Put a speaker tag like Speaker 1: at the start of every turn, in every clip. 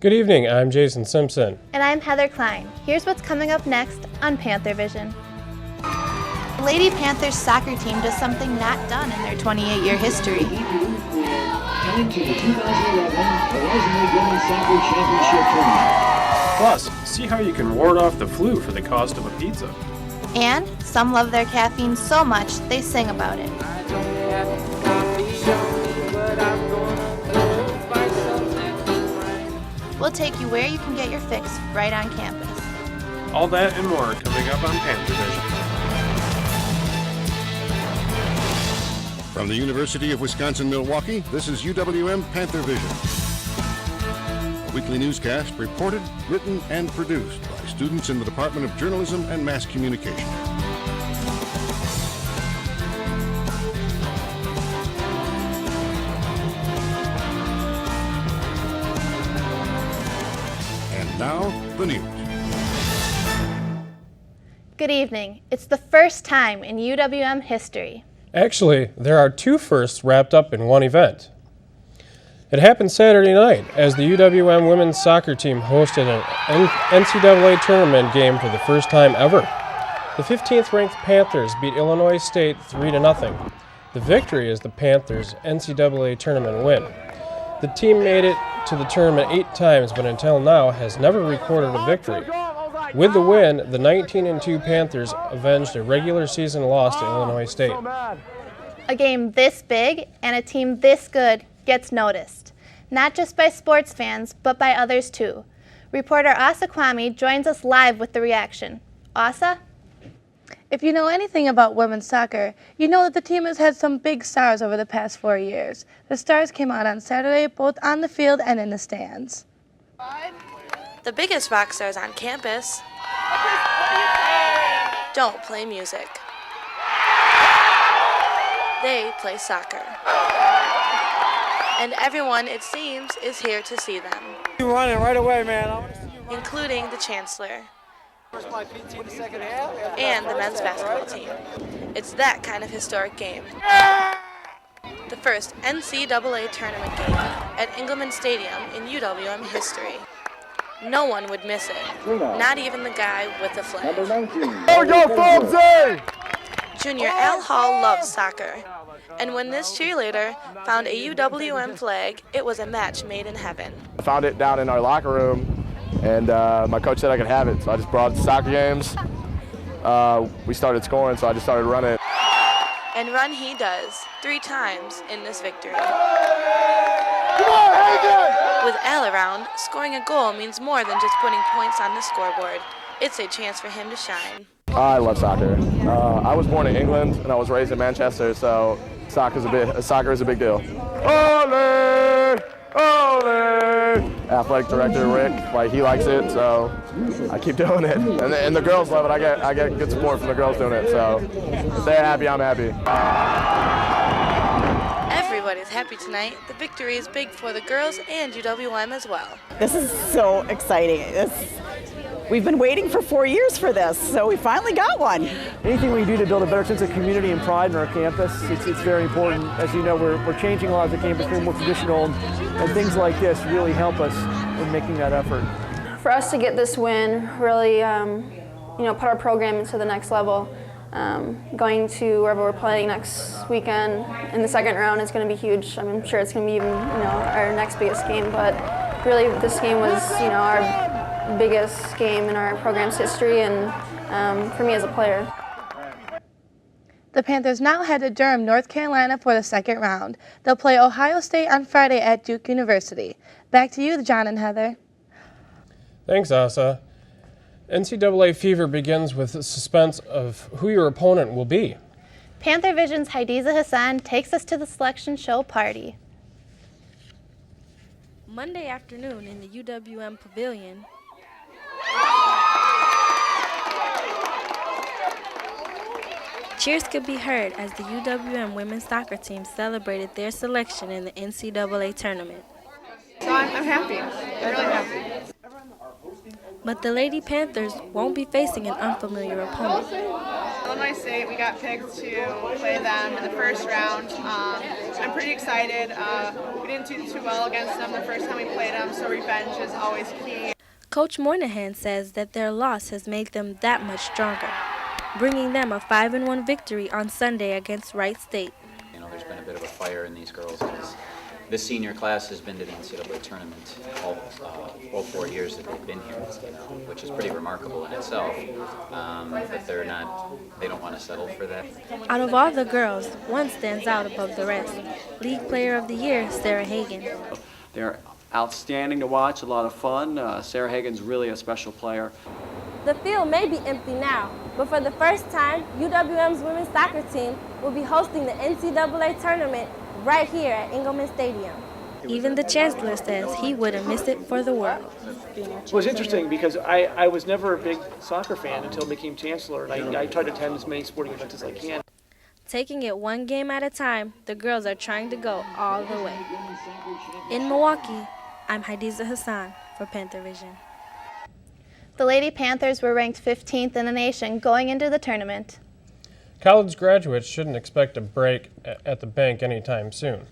Speaker 1: Good evening, I'm Jason Simpson.
Speaker 2: And I'm Heather Klein. Here's what's coming up next on Panthervision. The Lady Panthers soccer team does something not done in their 28-year history.
Speaker 3: Coming to the 2011 Horizon League Women's Soccer Championship Tournament.
Speaker 1: Plus, see how you can ward off the flu for the cost of a pizza.
Speaker 2: And some love their caffeine so much they sing about it. We'll take you where you can get your fix right on campus.
Speaker 1: All that and more coming up on Panthervision.
Speaker 4: From the University of Wisconsin-Milwaukee, this is UW-M Panthervision. A weekly newscast reported, written, and produced by students in the Department of Journalism and Mass Communication. And now, the news.
Speaker 2: Good evening. It's the first time in UW-M history.
Speaker 1: Actually, there are two firsts wrapped up in one event. It happened Saturday night as the UW-M women's soccer team hosted an NCAA tournament game for the first time ever. The 15th ranked Panthers beat Illinois State 3-0. The victory is the Panthers' NCAA tournament win. The team made it to the tournament 8 times, but until now has never recorded a victory. With the win, the 19-2 Panthers avenged a regular season loss to Illinois State.
Speaker 2: A game this big and a team this good gets noticed, not just by sports fans, but by others too. Reporter Asa Kwame joins us live with the reaction. Asa?
Speaker 5: If you know anything about women's soccer, you know that the team has had some big stars over the past 4 years. The stars came out on Saturday, both on the field and in the stands.
Speaker 6: The biggest rock stars on campus don't play music. They play soccer. And everyone, it seems, is here to see them.
Speaker 7: You're running right away, man. I want to see you run.
Speaker 6: Including the Chancellor
Speaker 7: First my PT in the second half.
Speaker 6: and the men's basketball team. It's that kind of historic game. The first NCAA tournament game at Engelman Stadium in UW-M history. No one would miss it, not even the guy with the flag.
Speaker 7: Oh, go, Fogsy!
Speaker 6: Junior Al Hall loves soccer, and when this cheerleader found a UW-M flag, it was a match made in heaven.
Speaker 8: I found it down in our locker room, and my coach said I could have it, so I just brought it to soccer games. We started scoring, so I just started running.
Speaker 6: And run he does, 3 times in this victory.
Speaker 7: Come on, Hagen!
Speaker 6: With Al around, scoring a goal means more than just putting points on the scoreboard. It's a chance for him to shine.
Speaker 8: I love soccer. I was born in England, and I was raised in Manchester, so soccer is a big deal. Ole! Ole! Athletic director Rick, he likes it, so I keep doing it. And the girls love it. I get good support from the girls doing it, so if they're happy, I'm happy.
Speaker 6: Everybody's happy tonight. The victory is big for the girls and UW-M as well.
Speaker 9: This is so exciting. We've been waiting for 4 years for this, so we finally got one.
Speaker 7: Anything we can do to build a better sense of community and pride in our campus, it's very important. As you know, we're changing a lot of the campus, being more traditional, and things like this really help us in making that effort.
Speaker 10: For us to get this win, really, put our program into the next level. Going to wherever we're playing next weekend in the second round is going to be huge. I'm sure it's going to be even, our next biggest game. But really, this game was, our biggest game in our program's history, and for me as a player.
Speaker 5: The Panthers now head to Durham, North Carolina for the second round. They'll play Ohio State on Friday at Duke University. Back to you, John and Heather.
Speaker 1: Thanks, Asa. NCAA fever begins with the suspense of who your opponent will be.
Speaker 2: Panthervision's Hadiza Hassan takes us to the selection show party.
Speaker 11: Monday afternoon in the UW-M Pavilion, cheers could be heard as the UW-M women's soccer team celebrated their selection in the NCAA tournament.
Speaker 12: So I'm happy. I'm really happy.
Speaker 11: But the Lady Panthers won't be facing an unfamiliar opponent.
Speaker 12: Illinois State, we got picked to play them in the first round. I I'm pretty excited. We didn't do too well against them the first time we played them, so revenge is always key.
Speaker 11: Coach Moynihan says that their loss has made them that much stronger, bringing them a 5-1 victory on Sunday against Wright State.
Speaker 13: You know, there's been a bit of a fire in these girls because this senior class has been to the NCAA tournament all 4 years that they've been here, which is pretty remarkable in itself. But they don't want to settle for that.
Speaker 11: Out of all the girls, one stands out above the rest. League Player of the Year, Sarah Hagan.
Speaker 14: They're outstanding to watch, a lot of fun. Sarah Hagan's really a special player.
Speaker 15: The field may be empty now, but for the first time, UWM's women's soccer team will be hosting the NCAA tournament right here at Engelman Stadium.
Speaker 11: Even the Chancellor says he wouldn't miss it for the world.
Speaker 7: It was interesting because I was never a big soccer fan until I became Chancellor, and I try to attend as many sporting events as I can.
Speaker 11: Taking it one game at a time, the girls are trying to go all the way. In Milwaukee, I'm Hadiza Hassan for Panthervision.
Speaker 2: The Lady Panthers were ranked 15th in the nation going into the tournament.
Speaker 1: College graduates shouldn't expect a break at the bank anytime soon.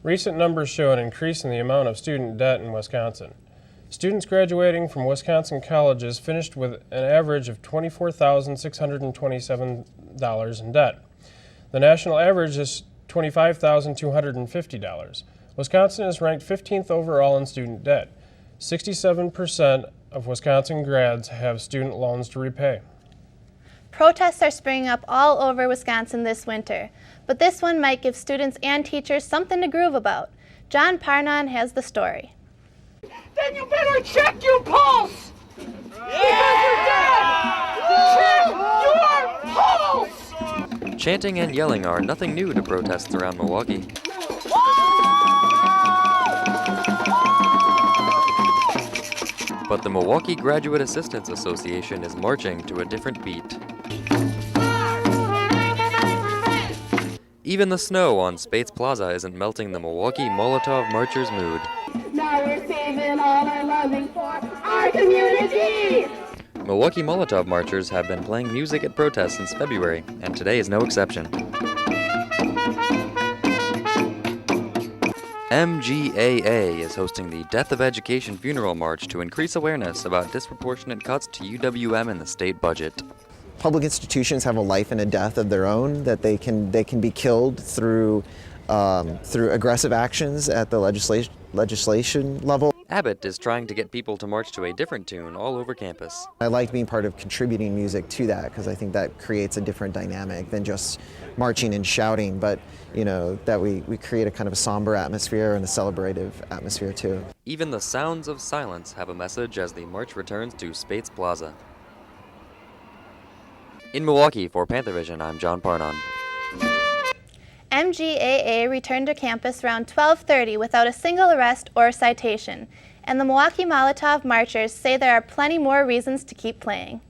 Speaker 1: Recent numbers show an increase in the amount of student debt in Wisconsin. Students graduating from Wisconsin colleges finished with an average of $24,627 in debt. The national average is $25,250. Wisconsin is ranked 15th overall in student debt. 67% of Wisconsin grads have student loans to repay.
Speaker 2: Protests are springing up all over Wisconsin this winter, but this one might give students and teachers something to groove about. John Parnon has the story.
Speaker 16: Then you better check your pulse! Because you're dead! Check your pulse!
Speaker 17: Chanting and yelling are nothing new to protests around Milwaukee. But the Milwaukee Graduate Assistants Association is marching to a different beat. Even the snow on Spates Plaza isn't melting the Milwaukee Molotov Marchers' mood.
Speaker 16: Now we're saving all our loving for our community!
Speaker 17: Milwaukee Molotov Marchers have been playing music at protests since February, and today is no exception. MGAA is hosting the Death of Education Funeral March to increase awareness about disproportionate cuts to UWM in the state budget.
Speaker 18: Public institutions have a life and a death of their own, that they can be killed through aggressive actions at the legislation level.
Speaker 17: Abbott is trying to get people to march to a different tune all over campus.
Speaker 18: I like being part of contributing music to that because I think that creates a different dynamic than just marching and shouting, but you know, that we create a kind of a somber atmosphere and a celebrative atmosphere too.
Speaker 17: Even the sounds of silence have a message as the march returns to Spates Plaza. In Milwaukee, for Panthervision, I'm John Parnon.
Speaker 2: MGAA returned to campus around 12:30 without a single arrest or citation, and the Milwaukee Molotov Marchers say there are plenty more reasons to keep playing.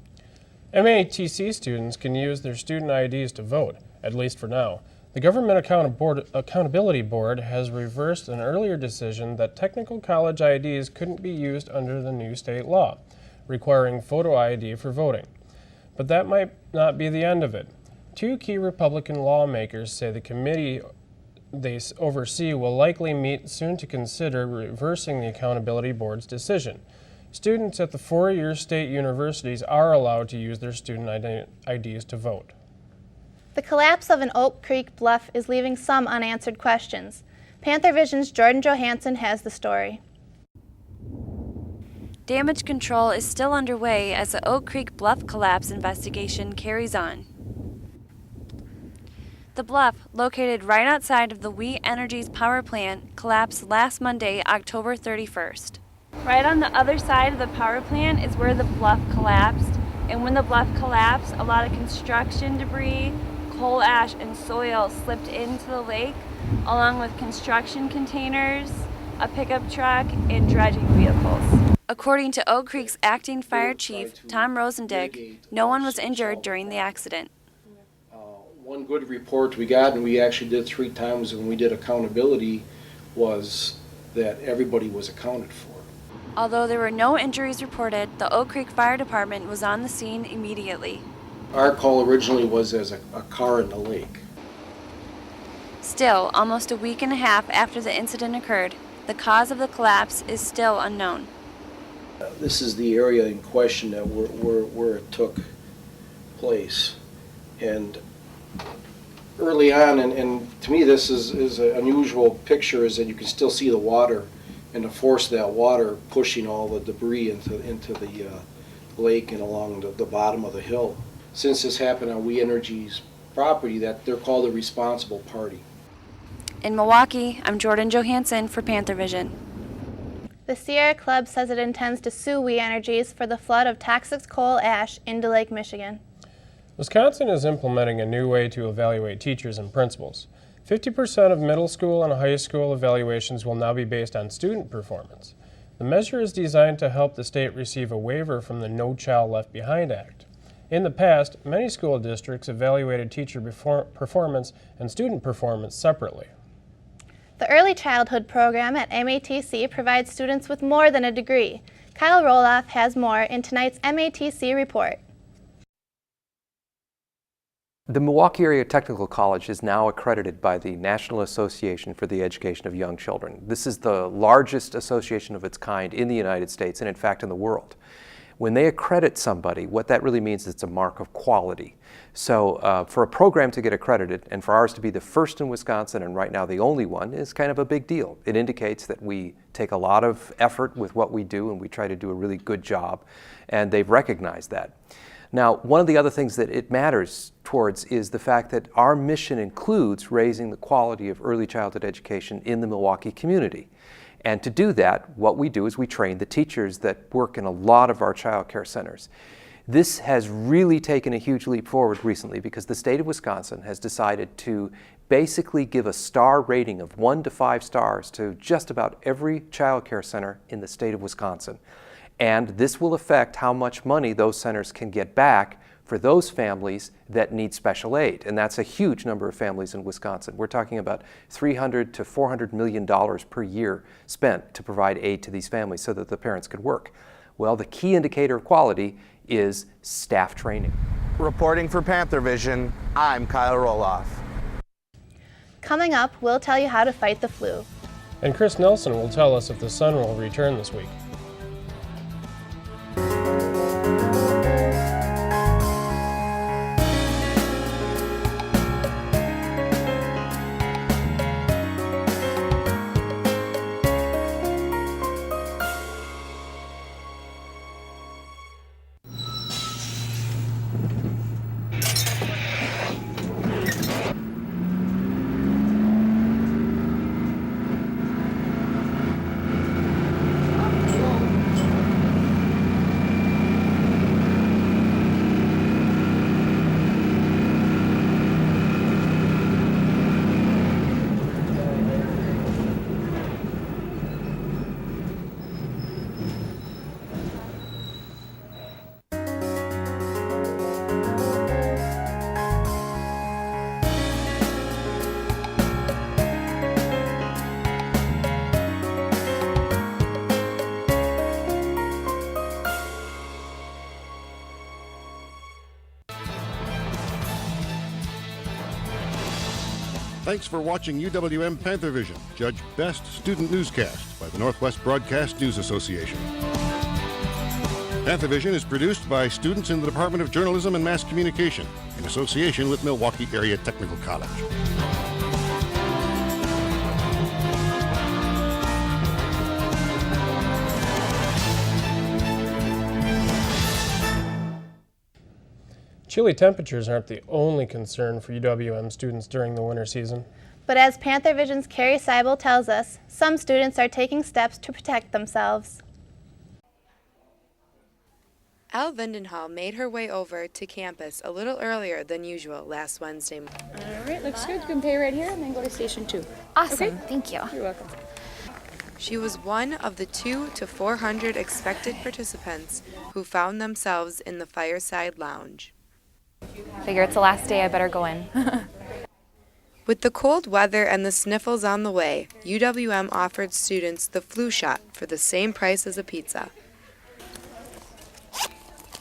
Speaker 1: MATC students can use their student IDs to vote, at least for now. The Government Accountability Board has reversed an earlier decision that technical college IDs couldn't be used under the new state law, requiring photo ID for voting. But that might not be the end of it. Two key Republican lawmakers say the committee they oversee will likely meet soon to consider reversing the Accountability Board's decision. Students at the four-year state universities are allowed to use their student IDs to vote.
Speaker 2: The collapse of an Oak Creek bluff is leaving some unanswered questions. Panthervision's Jordan Johansson has the story.
Speaker 19: Damage control is still underway as the Oak Creek bluff collapse investigation carries on. The bluff, located right outside of the We Energies power plant, collapsed last Monday, October 31st. Right on the other side of the power plant is where the bluff collapsed, and when the bluff collapsed, a lot of construction debris, coal ash, and soil slipped into the lake, along with construction containers, a pickup truck, and dredging vehicles. According to Oak Creek's acting fire chief, Tom Rosendick, no one was injured during the accident.
Speaker 20: One good report we got, and we actually did 3 times when we did accountability, was that everybody was accounted for.
Speaker 19: Although there were no injuries reported, the Oak Creek Fire Department was on the scene immediately.
Speaker 20: Our call originally was as a car in the lake.
Speaker 19: Still, almost a week and a half after the incident occurred, the cause of the collapse is still unknown.
Speaker 20: This is the area in question that where it took place. And early on, and to me this is an unusual picture, is that you can still see the water and the force of that water pushing all the debris into the lake and along the bottom of the hill. Since this happened on We Energy's property, that they're called a responsible party.
Speaker 19: In Milwaukee, I'm Jordan Johansson for Panthervision.
Speaker 2: The Sierra Club says it intends to sue We Energies for the flood of toxic coal ash into Lake Michigan.
Speaker 1: Wisconsin is implementing a new way to evaluate teachers and principals. 50% of middle school and high school evaluations will now be based on student performance. The measure is designed to help the state receive a waiver from the No Child Left Behind Act. In the past, many school districts evaluated teacher performance and student performance separately.
Speaker 2: The Early Childhood program at MATC provides students with more than a degree. Kyle Roloff has more in tonight's MATC report.
Speaker 21: The Milwaukee Area Technical College is now accredited by the National Association for the Education of Young Children. This is the largest association of its kind in the United States and in fact in the world. When they accredit somebody, what that really means is it's a mark of quality. So for a program to get accredited and for ours to be the first in Wisconsin and right now the only one is kind of a big deal. It indicates that we take a lot of effort with what we do and we try to do a really good job, and they've recognized that. Now, one of the other things that it matters towards is the fact that our mission includes raising the quality of early childhood education in the Milwaukee community. And to do that, what we do is we train the teachers that work in a lot of our child care centers. This has really taken a huge leap forward recently because the state of Wisconsin has decided to basically give a star rating of 1 to 5 stars to just about every child care center in the state of Wisconsin. And this will affect how much money those centers can get back for those families that need special aid. And that's a huge number of families in Wisconsin. We're talking about $300 to $400 million per year spent to provide aid to these families so that the parents could work. Well, the key indicator of quality is staff training.
Speaker 22: Reporting for Panthervision, I'm Kyle Roloff.
Speaker 2: Coming up, we'll tell you how to fight the flu.
Speaker 1: And Chris Nelson will tell us if the sun will return this week.
Speaker 4: Thanks for watching UWM Panthervision, judged Best Student Newscast by the Northwest Broadcast News Association. Panthervision is produced by students in the Department of Journalism and Mass Communication in association with Milwaukee Area Technical College.
Speaker 1: Chilly temperatures aren't the only concern for UWM students during the winter season.
Speaker 2: But as Panthervision's Carrie Seibel tells us, some students are taking steps to protect themselves.
Speaker 23: Elle Vindenhall made her way over to campus a little earlier than usual last Wednesday.
Speaker 24: All right, looks good. You can pay right here and then go to station 2.
Speaker 25: Awesome,
Speaker 24: okay?
Speaker 25: Thank you.
Speaker 24: You're welcome.
Speaker 23: She was one of the 200 to 400 expected participants who found themselves in the Fireside Lounge.
Speaker 25: Figure it's the last day, I better go in.
Speaker 23: With the cold weather and the sniffles on the way, UWM offered students the flu shot for the same price as a pizza.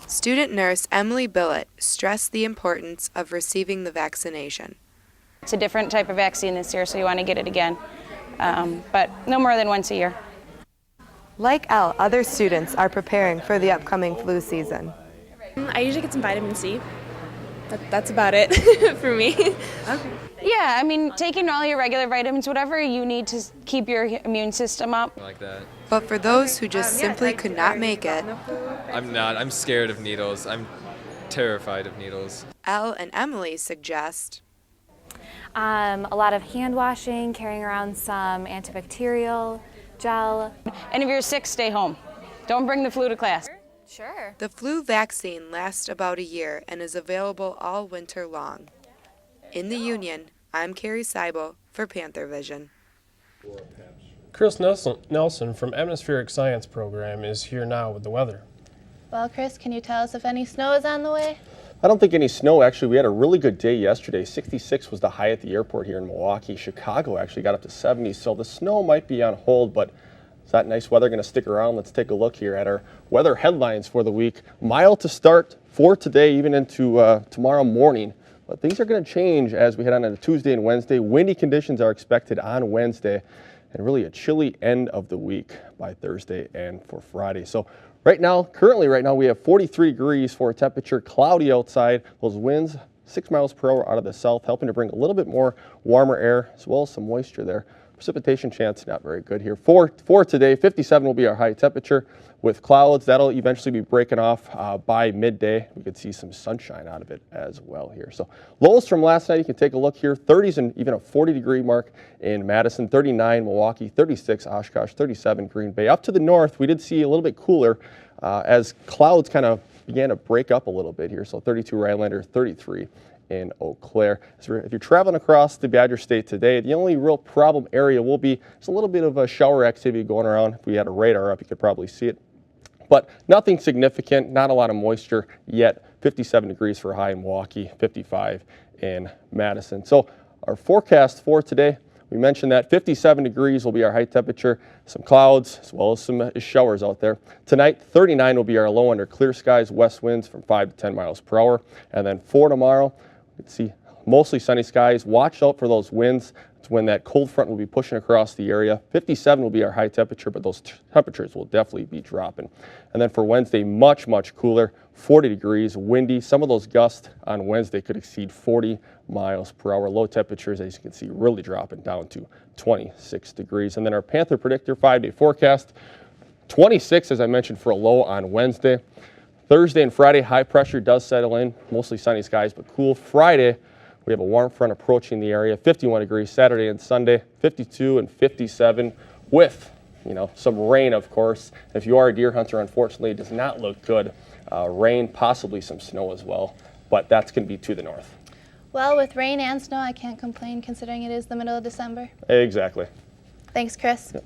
Speaker 23: Student nurse Emily Billett stressed the importance of receiving the vaccination.
Speaker 3: It's a different type of vaccine this year, so you want to get it again. But no more than once a year.
Speaker 23: Like Elle, other students are preparing for the upcoming flu season.
Speaker 24: I usually get some vitamin C. That's about it for me.
Speaker 3: Okay. Yeah, I mean, taking all your regular vitamins, whatever you need to keep your immune system up.
Speaker 6: Like that.
Speaker 23: But for those who just simply could not make it,
Speaker 6: I'm not. I'm scared of needles. I'm terrified of needles.
Speaker 23: Elle and Emily suggest
Speaker 25: A lot of hand washing, carrying around some antibacterial gel.
Speaker 3: And if you're sick, stay home. Don't bring the flu to class.
Speaker 25: Sure.
Speaker 23: the flu vaccine lasts about a year and is available all winter long. In the Union, I'm Carrie Seibel for Panthervision.
Speaker 1: Chris Nelson from Atmospheric Science Program is here now with the weather.
Speaker 2: Well, Chris, can you tell us if any snow is on the way?
Speaker 8: I don't think any snow, actually. We had a really good day yesterday. 66 was the high at the airport here in Milwaukee. Chicago actually got up to 70, so the snow might be on hold, but is that nice weather going to stick around? Let's take a look here at our weather headlines for the week. Mild to start for today, even into tomorrow morning, but things are going to change as we head on into Tuesday and Wednesday. Windy conditions are expected on Wednesday, and really a chilly end of the week by Thursday and for Friday. So currently right now, we have 43 degrees for a temperature, cloudy outside. Those winds, 6 miles per hour out of the south, helping to bring a little bit more warmer air as well as some moisture there. Precipitation chance not very good here. For today, 57 will be our high temperature with clouds. That'll eventually be breaking off by midday. We could see some sunshine out of it as well here. So lows from last night, you can take a look here. 30s and even a 40-degree mark in Madison, 39 Milwaukee, 36 Oshkosh, 37 Green Bay. Up to the north, we did see a little bit cooler as clouds kind of began to break up a little bit here. So 32 Rhinelander, 33 in Eau Claire. So if you're traveling across the Badger State today, the only real problem area will be just a little bit of a shower activity going around. If we had a radar up, you could probably see it. But nothing significant, not a lot of moisture yet. 57 degrees for a high in Milwaukee, 55 in Madison. So our forecast for today, we mentioned that 57 degrees will be our high temperature, some clouds as well as some showers out there. Tonight, 39 will be our low under clear skies, west winds from 5 to 10 miles per hour. And then for tomorrow, we can see mostly sunny skies. Watch out for those winds. It's when that cold front will be pushing across the area. 57 will be our high temperature, but those temperatures will definitely be dropping. And then for Wednesday, much, much cooler, 40 degrees, windy. Some of those gusts on Wednesday could exceed 40 miles per hour. Low temperatures, as you can see, really dropping down to 26 degrees. And then our Panther predictor 5-day forecast, 26, as I mentioned, for a low on Wednesday. Thursday and Friday, high pressure does settle in, mostly sunny skies, but cool. Friday, we have a warm front approaching the area, 51 degrees Saturday and Sunday, 52 and 57 with, some rain, of course. If you are a deer hunter, unfortunately, it does not look good. Rain, possibly some snow as well, but that's going to be to the north.
Speaker 2: Well, with rain and snow, I can't complain considering it is the middle of December.
Speaker 8: Exactly.
Speaker 2: Thanks, Chris.
Speaker 8: Yep.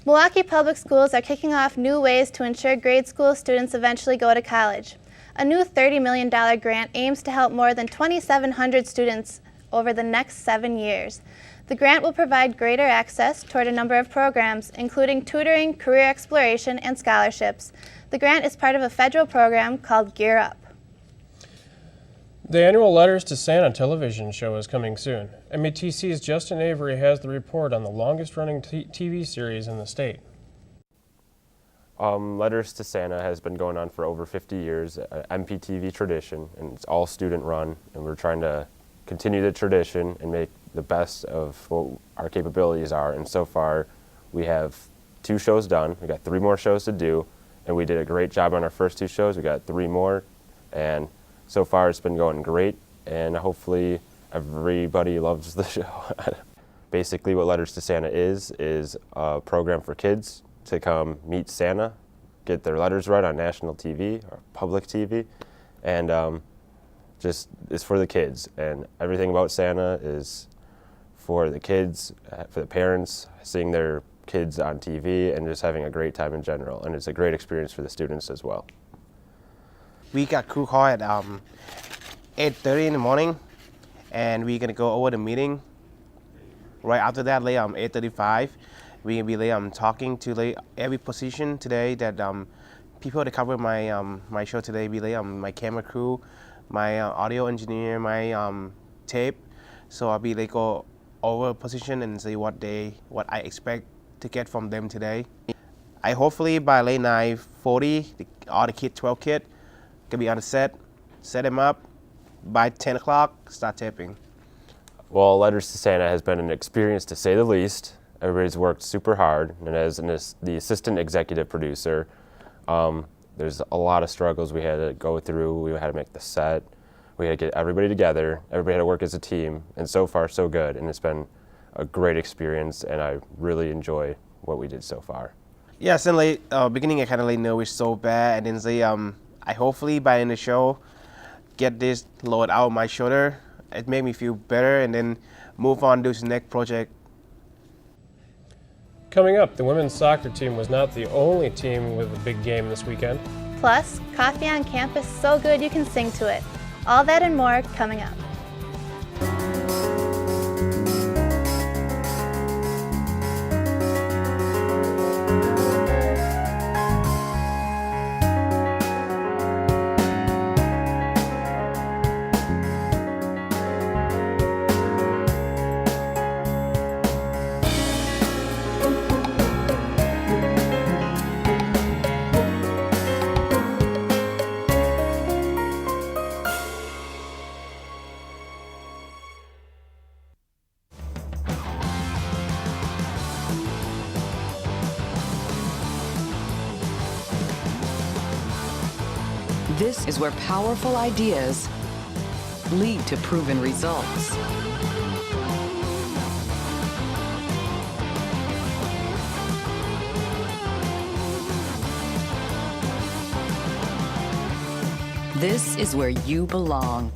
Speaker 2: Milwaukee Public Schools are kicking off new ways to ensure grade school students eventually go to college. A new $30 million grant aims to help more than 2,700 students over the next 7 years. The grant will provide greater access toward a number of programs, including tutoring, career exploration, and scholarships. The grant is part of a federal program called Gear Up.
Speaker 1: The annual Letters to Santa television show is coming soon. METC's Justin Avery has the report on the longest-running TV series in the state.
Speaker 9: Letters to Santa has been going on for over 50 years, an MPTV tradition, and it's all student-run, and we're trying to continue the tradition and make the best of what our capabilities are. And so far, we have 2 shows done. We got 3 more shows to do, and we did a great job on our first 2 shows. We got 3 more, and so far it's been going great, and hopefully everybody loves the show. Basically what Letters to Santa is a program for kids to come meet Santa, get their letters read on national TV or public TV, and just it's for the kids. And everything about Santa is for the kids, for the parents, seeing their kids on TV and just having a great time in general. And it's a great experience for the students as well.
Speaker 10: We got crew call at 8:30 in the morning, and we're gonna go over the meeting. Right after that, 8:35, we're gonna be talking to every position today that people that cover my show today. My camera crew, my audio engineer, my tape. So I'll be like go over position and see what I expect to get from them today. I hopefully by late 9:40, all the 12 kids can be on the set them up. By 10 o'clock, start taping.
Speaker 9: Well, Letters to Santa has been an experience to say the least. Everybody's worked super hard, and as the assistant executive producer, there's a lot of struggles we had to go through. We had to make the set. We had to get everybody together. Everybody had to work as a team, and so far so good. And it's been a great experience, and I really enjoy what we did so far.
Speaker 10: Yeah, certainly. Beginning I kind of like know it's so bad, and then say I hopefully by the end of the show get this load out of my shoulder. It made me feel better, and then move on to the next project.
Speaker 1: Coming up, the women's soccer team was not the only team with a big game this weekend.
Speaker 2: Plus, coffee on campus so good you can sing to it. All that and more coming up.
Speaker 5: This is where powerful ideas lead to proven results. This is where you belong.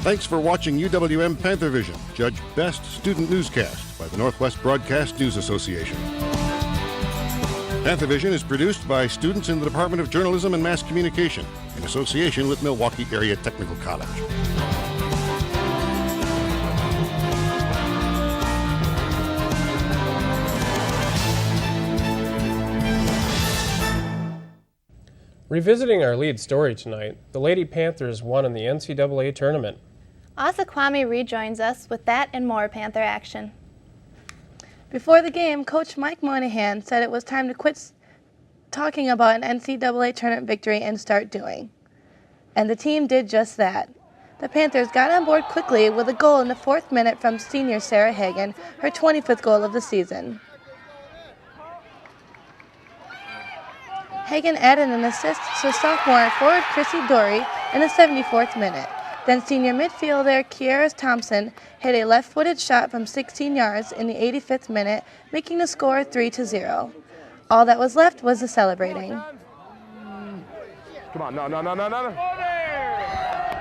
Speaker 4: Thanks for watching UWM Panthervision, judged Best Student Newscast by the Northwest Broadcast News Association. Panthervision is produced by students in the Department of Journalism and Mass Communication in association with Milwaukee Area Technical College.
Speaker 1: Revisiting our lead story tonight, the Lady Panthers won in the NCAA tournament.
Speaker 2: Asakwami rejoins us with that and more Panther action. Before the game, Coach Mike Moynihan said it was time to quit talking about an NCAA tournament victory and start doing. And the team did just that. The Panthers got on board quickly with a goal in the 4th minute from senior Sarah Hagan, her 25th goal of the season. Hagan added an assist to sophomore forward Chrissy Dory in the 74th minute. Then senior midfielder Kiara Thompson hit a left-footed shot from 16 yards in the 85th minute, making the score 3-0. All that was left was the celebrating.
Speaker 22: Come on, no.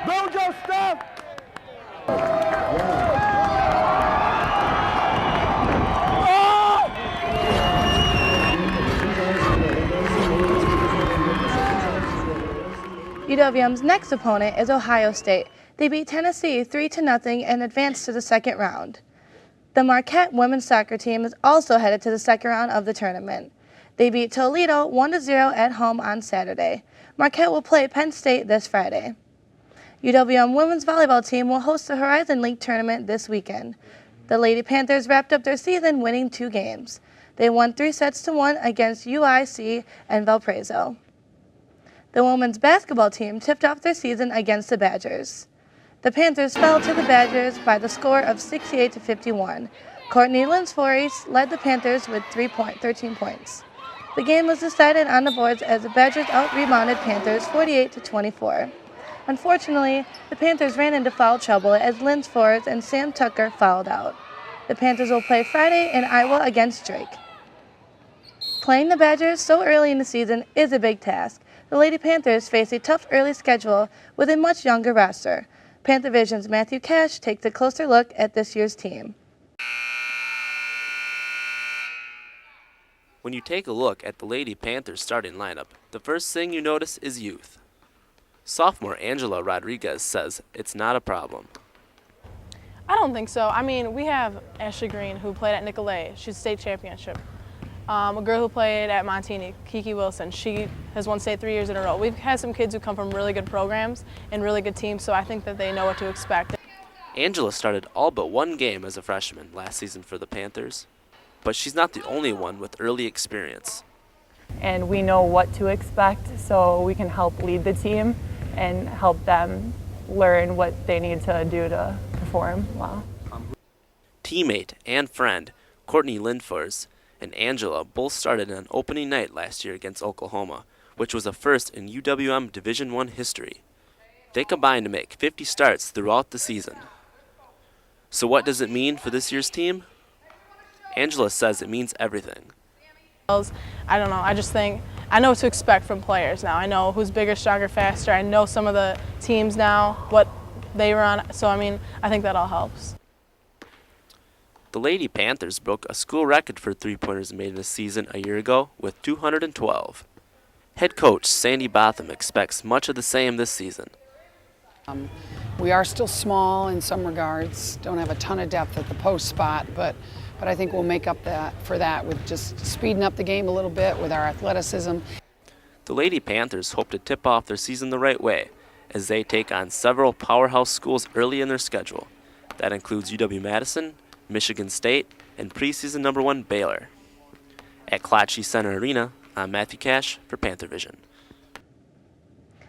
Speaker 22: Build your stuff!
Speaker 2: UWM's next opponent is Ohio State. They beat Tennessee 3-0 and advanced to the second round. The Marquette women's soccer team is also headed to the second round of the tournament. They beat Toledo 1-0 at home on Saturday. Marquette will play Penn State this Friday. UWM women's volleyball team will host the Horizon League tournament this weekend. The Lady Panthers wrapped up their season winning 2 games. They won 3-1 against UIC and Valparaiso. The women's basketball team tipped off their season against the Badgers. The Panthers fell to the Badgers by the score of 68-51. Courtney Linsforis led the Panthers with 13 points. The game was decided on the boards as the Badgers out-rebounded Panthers 48-24. Unfortunately, the Panthers ran into foul trouble as Linsforis and Sam Tucker fouled out. The Panthers will play Friday in Iowa against Drake. Playing the Badgers so early in the season is a big task. The Lady Panthers face a tough early schedule with a much younger roster. Panthervision's Matthew Cash takes a closer look at this year's team.
Speaker 12: When you take a look at the Lady Panthers starting lineup, the first thing you notice is youth. Sophomore Angela Rodriguez says it's not a problem.
Speaker 24: I don't think so. I mean, we have Ashley Green, who played at Nicolay. She's state championship.
Speaker 7: A girl who played at Montini, Kiki Wilson, she has won state 3 years in a row. We've had some kids who come from really good programs and really good teams, so I think that they know what to expect.
Speaker 12: Angela started all but one game as a freshman last season for the Panthers, but she's not the only one with early experience.
Speaker 11: And we know what to expect, so we can help lead the team and help them learn what they need to do to perform well.
Speaker 12: Teammate and friend Courtney Lindfors and Angela both started on opening night last year against Oklahoma, which was a first in UWM Division I history. They combined to make 50 starts throughout the season. So what does it mean for this year's team? Angela says it means everything.
Speaker 7: I don't know, I just think I know what to expect from players now. I know who's bigger, stronger, faster. I know some of the teams now, what they run, so I mean, I think that all helps.
Speaker 12: The Lady Panthers broke a school record for three-pointers made in a season a year ago with 212. Head coach Sandy Botham expects much of the same this season.
Speaker 13: We are still small in some regards, don't have a ton of depth at the post spot, but I think we'll make up for that with just speeding up the game a little bit with our athleticism.
Speaker 12: The Lady Panthers hope to tip off their season the right way as they take on several powerhouse schools early in their schedule. That includes UW-Madison, Michigan State, and preseason number 1 Baylor. At Klatsche Center Arena, I'm Matthew Cash for Panthervision.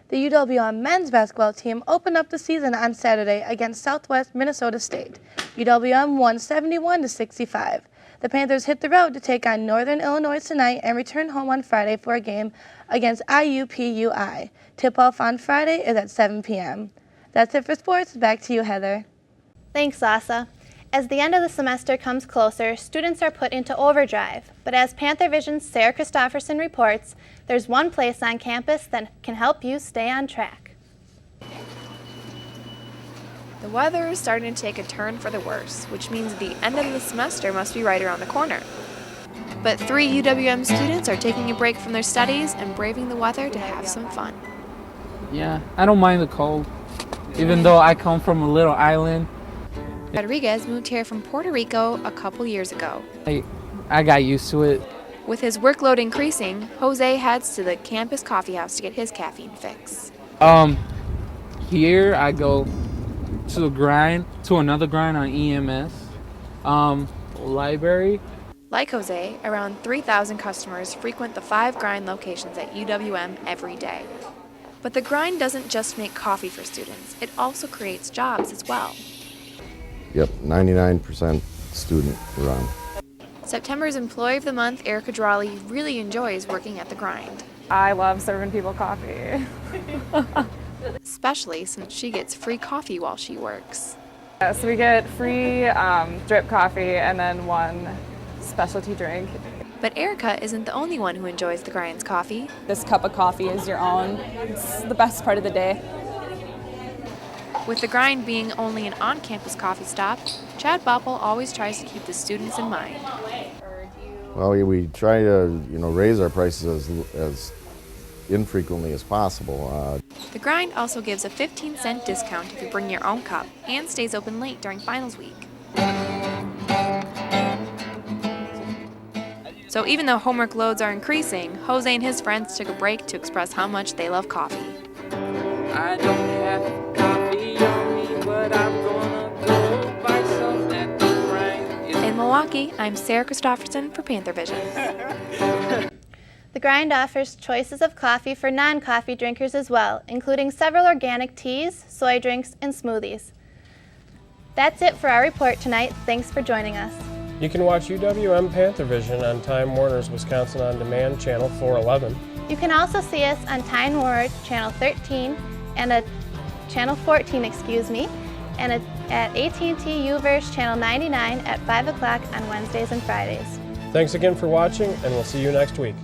Speaker 2: The UWM men's basketball team opened up the season on Saturday against Southwest Minnesota State. UWM won 71-65. The Panthers hit the road to take on Northern Illinois tonight and return home on Friday for a game against IUPUI. Tip-off on Friday is at 7 p.m. That's it for sports. Back to you, Heather. Thanks, Lassa. As the end of the semester comes closer, students are put into overdrive. But as Panthervision's Sarah Christofferson reports, there's one place on campus that can help you stay on track.
Speaker 23: The weather is starting to take a turn for the worse, which means the end of the semester must be right around the corner. But 3 UWM students are taking a break from their studies and braving the weather to have some fun.
Speaker 14: Yeah, I don't mind the cold, even though I come from a little island.
Speaker 23: Rodriguez moved here from Puerto Rico a couple years ago.
Speaker 14: I got used to it.
Speaker 23: With his workload increasing, Jose heads to the campus coffee house to get his caffeine fix.
Speaker 14: Here I go to another grind on EMS, library.
Speaker 23: Like Jose, around 3,000 customers frequent the 5 grind locations at UWM every day. But the grind doesn't just make coffee for students, it also creates jobs as well.
Speaker 15: Yep, 99% student run.
Speaker 23: September's Employee of the Month, Erica Drawley, really enjoys working at the grind.
Speaker 11: I love serving people coffee.
Speaker 23: Especially since she gets free coffee while she works.
Speaker 11: So we get free drip coffee and then 1 specialty drink.
Speaker 23: But Erica isn't the only one who enjoys the grind's coffee.
Speaker 11: This cup of coffee is your own. It's the best part of the day.
Speaker 23: With the grind being only an on-campus coffee stop, Chad Bopple always tries to keep the students in mind.
Speaker 15: Well, we try to, raise our prices as infrequently as possible.
Speaker 23: The grind also gives a 15-cent discount if you bring your own cup and stays open late during finals week. So even though homework loads are increasing, Jose and his friends took a break to express how much they love coffee.
Speaker 14: I don't have coffee on me, but I'm gonna go buy some at the grind.
Speaker 23: In Milwaukee, I'm Sarah Christofferson for Panthervision.
Speaker 2: The grind offers choices of coffee for non-coffee drinkers as well, including several organic teas, soy drinks, and smoothies. That's it for our report tonight. Thanks for joining us.
Speaker 1: You can watch UWM Panthervision on Time Warner's Wisconsin On Demand channel 411.
Speaker 2: You can also see us on Time Warner channel 13 and channel 14, and at AT&T UVerse channel 99 at 5 o'clock on Wednesdays and Fridays.
Speaker 1: Thanks again for watching, and we'll see you next week.